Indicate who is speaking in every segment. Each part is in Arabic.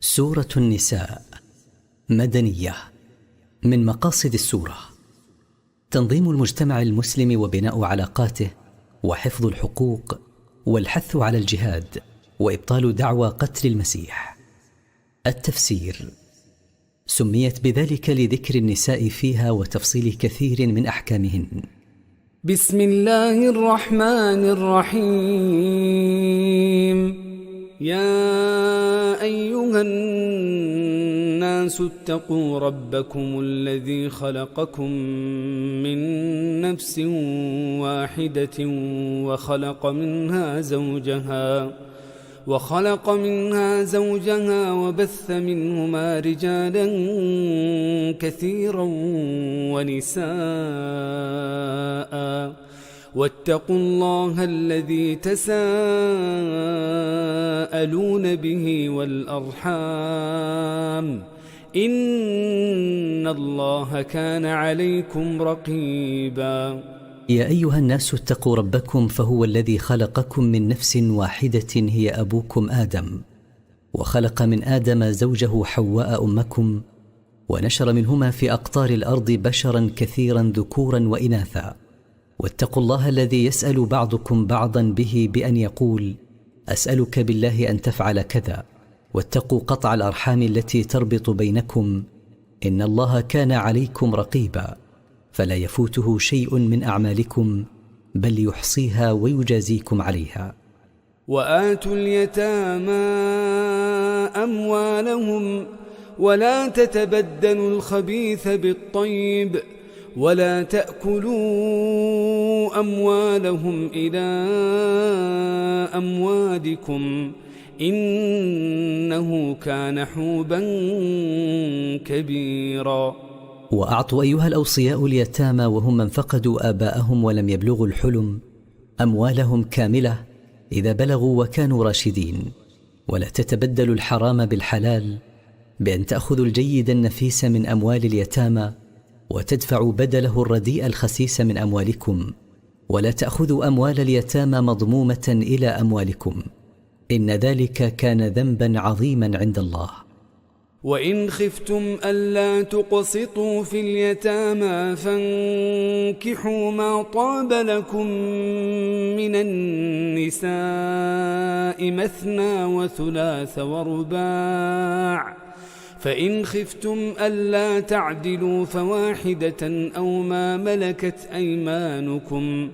Speaker 1: سورة النساء مدنية. من مقاصد السورة تنظيم المجتمع المسلم وبناء علاقاته وحفظ الحقوق والحث على الجهاد وإبطال دعوى قتل المسيح. التفسير: سميت بذلك لذكر النساء فيها وتفصيل كثير من أحكامهن.
Speaker 2: بسم الله الرحمن الرحيم. يا أيها الناس اتقوا ربكم الذي خلقكم من نفس واحدة وخلق منها زوجها وبث منهما رجالا كثيرا ونساء، واتقوا الله الذي تساءلون به والأرحام، إن الله كان عليكم رقيبا.
Speaker 1: يا أيها الناس اتقوا ربكم، فهو الذي خلقكم من نفس واحدة هي أبوكم آدم، وخلق من آدم زوجه حواء أمكم، ونشر منهما في أقطار الأرض بشرا كثيرا ذكورا وإناثا. واتقوا الله الذي يسأل بعضكم بعضا به بأن يقول: أسألك بالله أن تفعل كذا. واتقوا قطع الأرحام التي تربط بينكم، إن الله كان عليكم رقيبا. فلا يفوته شيء من أعمالكم، بل يحصيها ويجازيكم عليها.
Speaker 2: وآتوا اليتامى أموالهم ولا تتبدلوا الخبيث بالطيب، ولا تأكلوا أموالهم إلى أموالكم، إنه كان حوبا كبيرا.
Speaker 1: وأعطوا أيها الأوصياء اليتامى وهم من فقدوا آباءهم ولم يبلغوا الحلم أموالهم كاملة إذا بلغوا وكانوا راشدين، ولا تتبدلوا الحرام بالحلال بأن تأخذوا الجيد النفيس من أموال اليتامى وتدفعوا بدله الرديء الخسيس من أموالكم، ولا تأخذوا أموال اليتامى مضمومة إلى أموالكم، إن ذلك كان ذنبا عظيما عند الله.
Speaker 2: وإن خفتم ألا تقسطوا في اليتامى فانكحوا ما طاب لكم من النساء مثنى وثلاث ورباع، فإن خفتم ألا تعدلوا فواحدة أو ما ملكت أيمانكم،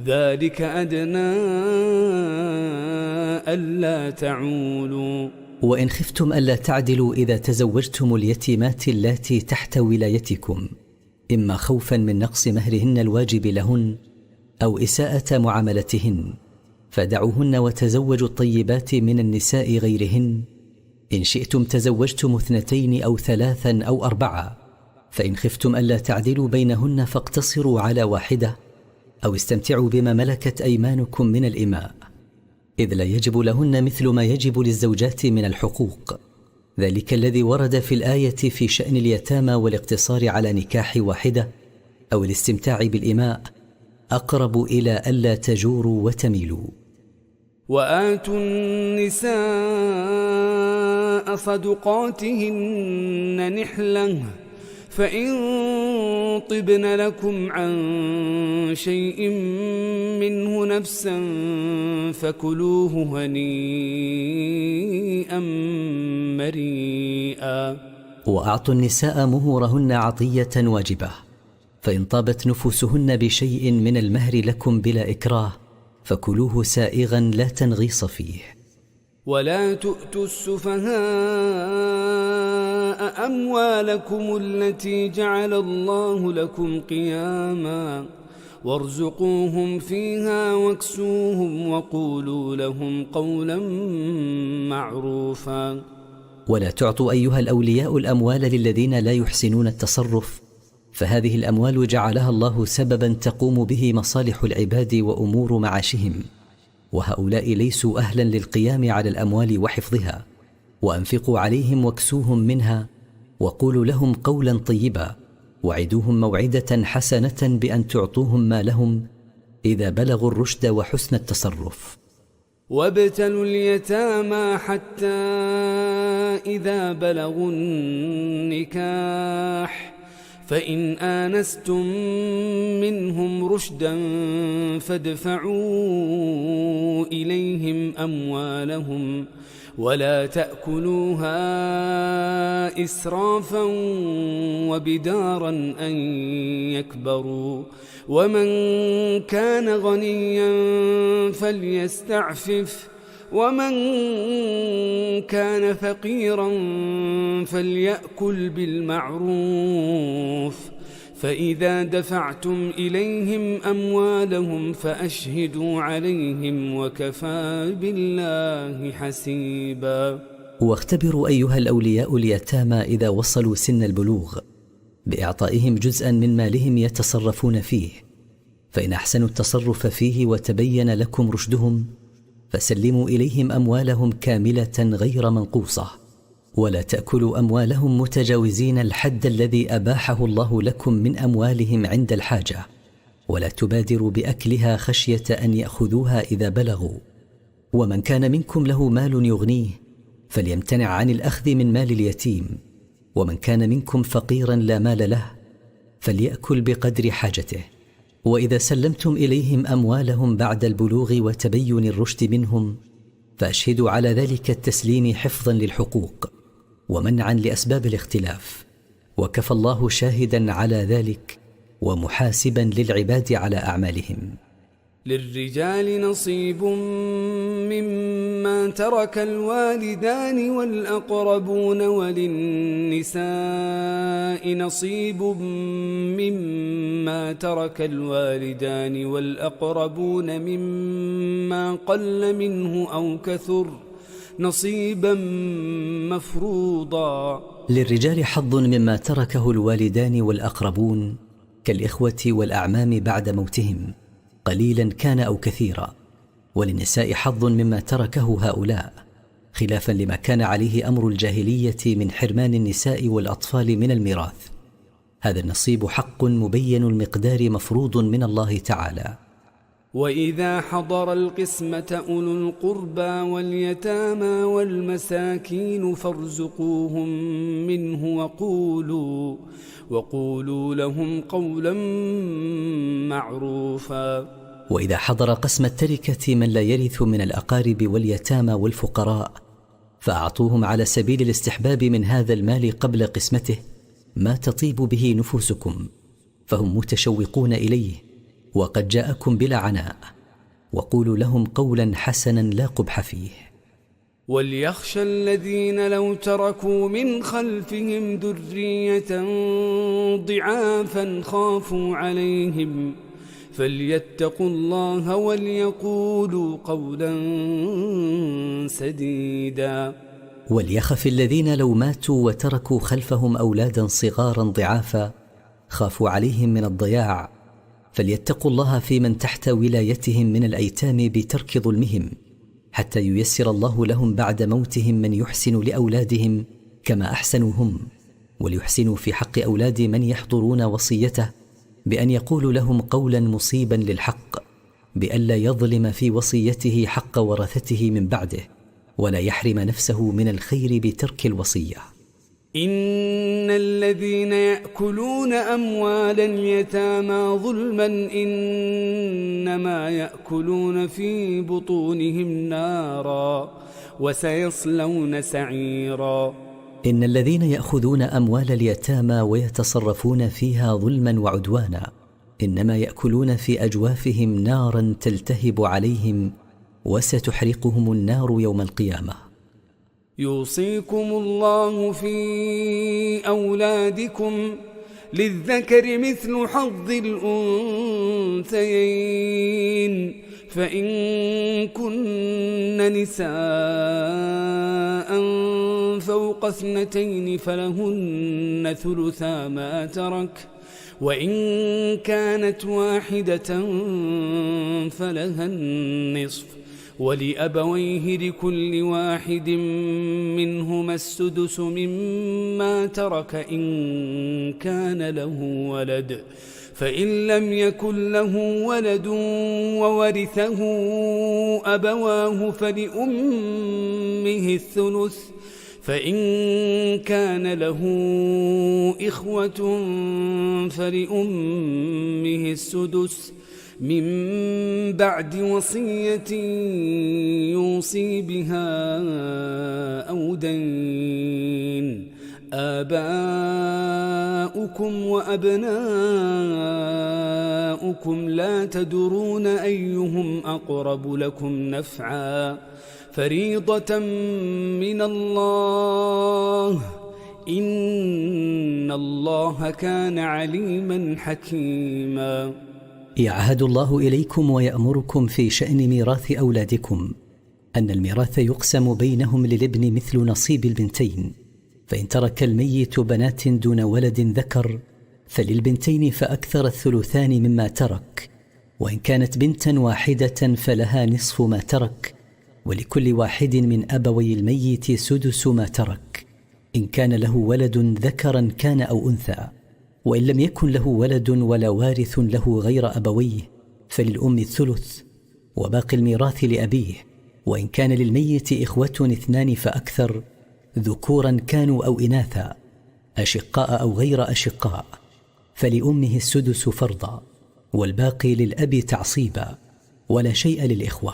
Speaker 2: ذلك أدنى ألا تعولوا.
Speaker 1: وإن خفتم ألا تعدلوا إذا تزوجتم اليتيمات اللاتي تحت ولايتكم، إما خوفا من نقص مهرهن الواجب لهن أو إساءة معاملتهن، فدعوهن وتزوجوا الطيبات من النساء غيرهن. إن شئتم تزوجتم 2 أو 3 أو 4، فإن خفتم ألا تعدلوا بينهن فاقتصروا على واحدة، أو استمتعوا بما ملكت أيمانكم من الإماء، إذ لا يجب لهن مثل ما يجب للزوجات من الحقوق، ذلك الذي ورد في الآية في شأن اليتامى والاقتصار على نكاح واحدة أو الاستمتاع بالإماء أقرب إلى ألا تجوروا وتميلوا.
Speaker 2: وآتوا النساء صدقاتهن نحلة، فإن طبن لكم عن شيء منه نفسا فكلوه هنيئا مريئا.
Speaker 1: وأعطوا النساء مهورهن عطية واجبة، فإن طابت نفوسهن بشيء من المهر لكم بلا إكراه فكلوه سائغا لا تنغيص فيه.
Speaker 2: ولا تؤتوا السفهاء أموالكم التي جعل الله لكم قياما، وارزقوهم فيها واكسوهم وقولوا لهم قولا معروفا.
Speaker 1: ولا تعطوا أيها الأولياء الأموال للذين لا يحسنون التصرف، فهذه الأموال جعلها الله سببا تقوم به مصالح العباد وأمور معاشهم، وهؤلاء ليسوا أهلا للقيام على الأموال وحفظها. وأنفقوا عليهم واكسوهم منها، وقولوا لهم قولا طيبا، وعدوهم موعدة حسنة بأن تعطوهم ما لهم إذا بلغوا الرشد وحسن التصرف.
Speaker 2: وابتلوا اليتامى حتى إذا بلغوا النكاح فإن آنستم منهم رشدا فادفعوا إليهم أموالهم ولا تأكلوها إسرافا وبدارا أن يكبروا ومن كان غنيا فليستعفف ومن كان فقيرا فليأكل بالمعروف فإذا دفعتم إليهم أموالهم فأشهدوا عليهم وكفى بالله حسيبا.
Speaker 1: واختبروا أيها الأولياء اليتامى إذا وصلوا سن البلوغ بإعطائهم جزءا من مالهم يتصرفون فيه، فإن أحسنوا التصرف فيه وتبين لكم رشدهم فسلموا إليهم أموالهم كاملة غير منقوصة، ولا تأكلوا أموالهم متجاوزين الحد الذي أباحه الله لكم من أموالهم عند الحاجة، ولا تبادروا بأكلها خشية أن يأخذوها إذا بلغوا. ومن كان منكم له مال يغنيه فليمتنع عن الأخذ من مال اليتيم، ومن كان منكم فقيرا لا مال له فليأكل بقدر حاجته. وإذا سلمتم إليهم أموالهم بعد البلوغ وتبين الرشد منهم فأشهدوا على ذلك التسليم حفظا للحقوق ومنعا لأسباب الاختلاف، وكفى الله شاهدا على ذلك ومحاسبا للعباد على أعمالهم.
Speaker 2: للرجال نصيب مما ترك الوالدان والأقربون وللنساء نصيب مما ترك الوالدان والأقربون مما قل منه أو كثر نصيبا مفروضا.
Speaker 1: للرجال حظ مما تركه الوالدان والأقربون كالإخوة والأعمام بعد موتهم قليلا كان أو كثيرا، وللنساء حظ مما تركه هؤلاء خلافا لما كان عليه أمر الجاهلية من حرمان النساء والأطفال من الميراث. هذا النصيب حق مبين المقدار مفروض من الله تعالى.
Speaker 2: وإذا حضر القسمة أولو القربى واليتامى والمساكين فارزقوهم منه وقولوا لهم قولا معروفا.
Speaker 1: وإذا حضر قسم التركة من لا يرث من الأقارب واليتامى والفقراء فأعطوهم على سبيل الاستحباب من هذا المال قبل قسمته ما تطيب به نفوسكم، فهم متشوقون إليه وقد جاءكم بلا عناء، وقولوا لهم قولا حسنا لا قبح فيه.
Speaker 2: وليخشى الذين لو تركوا من خلفهم ذرية ضعافا خافوا عليهم فليتقوا الله وليقولوا قولا سديدا.
Speaker 1: وليخف الذين لو ماتوا وتركوا خلفهم أولادا صغارا ضعافا خافوا عليهم من الضياع فليتقوا الله في من تحت ولايتهم من الأيتام بترك ظلمهم، حتى ييسر الله لهم بعد موتهم من يحسن لأولادهم كما أحسنوا هم، وليحسنوا في حق أولاد من يحضرون وصيته بأن يقولوا لهم قولا مصيبا للحق، بألا يظلم في وصيته حق ورثته من بعده، ولا يحرم نفسه من الخير بترك الوصية.
Speaker 2: إن الذين يأكلون أموال اليتامى ظلما إنما يأكلون في بطونهم نارا وسيصلون سعيرا.
Speaker 1: إن الذين يأخذون أموال اليتامى ويتصرفون فيها ظلما وعدوانا إنما يأكلون في أجوافهم نارا تلتهب عليهم وستحرقهم النار يوم القيامة.
Speaker 2: يوصيكم الله في أولادكم للذكر مثل حظ الأنثيين، فإن كن نساء فوق 2 فلهن ثلثا ما ترك، وإن كانت واحدة فلها النصف، ولأبويه لكل واحد منهما السدس مما ترك إن كان له ولد، فإن لم يكن له ولد وورثه أبواه فلأمه الثلث، فإن كان له إخوة فلأمه السدس من بعد وصية يوصي بها أو دين. آباؤكم وأبناؤكم لا تدرون أيهم أقرب لكم نفعا، فريضة من الله، إن الله كان عليما حكيما.
Speaker 1: يعهد الله إليكم ويأمركم في شأن ميراث أولادكم أن الميراث يقسم بينهم للابن مثل نصيب البنتين، فإن ترك الميت بنات دون ولد ذكر فللبنتين فأكثر الثلثان مما ترك، وإن كانت بنتا واحدة فلها نصف ما ترك، ولكل واحد من أبوي الميت سدس ما ترك إن كان له ولد ذكرا كان أو أنثى. وإن لم يكن له ولد ولا وارث له غير أبويه فللأم الثلث، وباقي الميراث لأبيه. وإن كان للميت إخوة 2 فأكثر ذكورا كانوا أو إناثا، أشقاء أو غير أشقاء، فلأمه السدس فرضا، والباقي للأب تعصيبا، ولا شيء للإخوة.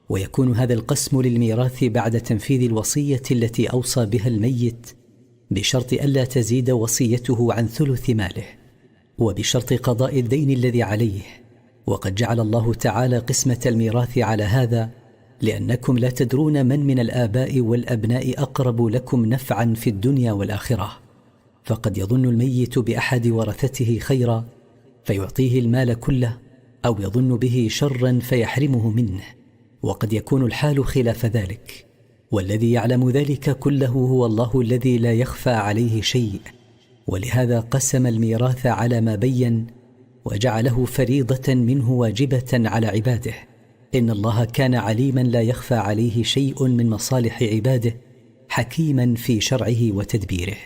Speaker 1: ويكون هذا القسم للميراث بعد تنفيذ الوصية التي أوصى بها الميت، بشرط ألا تزيد وصيته عن ثلث ماله، وبشرط قضاء الدين الذي عليه. وقد جعل الله تعالى قسمة الميراث على هذا لأنكم لا تدرون من الآباء والأبناء أقرب لكم نفعا في الدنيا والآخرة، فقد يظن الميت بأحد ورثته خيرا فيعطيه المال كله، أو يظن به شرا فيحرمه منه، وقد يكون الحال خلاف ذلك. والذي يعلم ذلك كله هو الله الذي لا يخفى عليه شيء، ولهذا قسم الميراث على ما بين وجعله فريضة منه واجبة على عباده. إن الله كان عليما لا يخفى عليه شيء من مصالح عباده، حكيما في شرعه وتدبيره.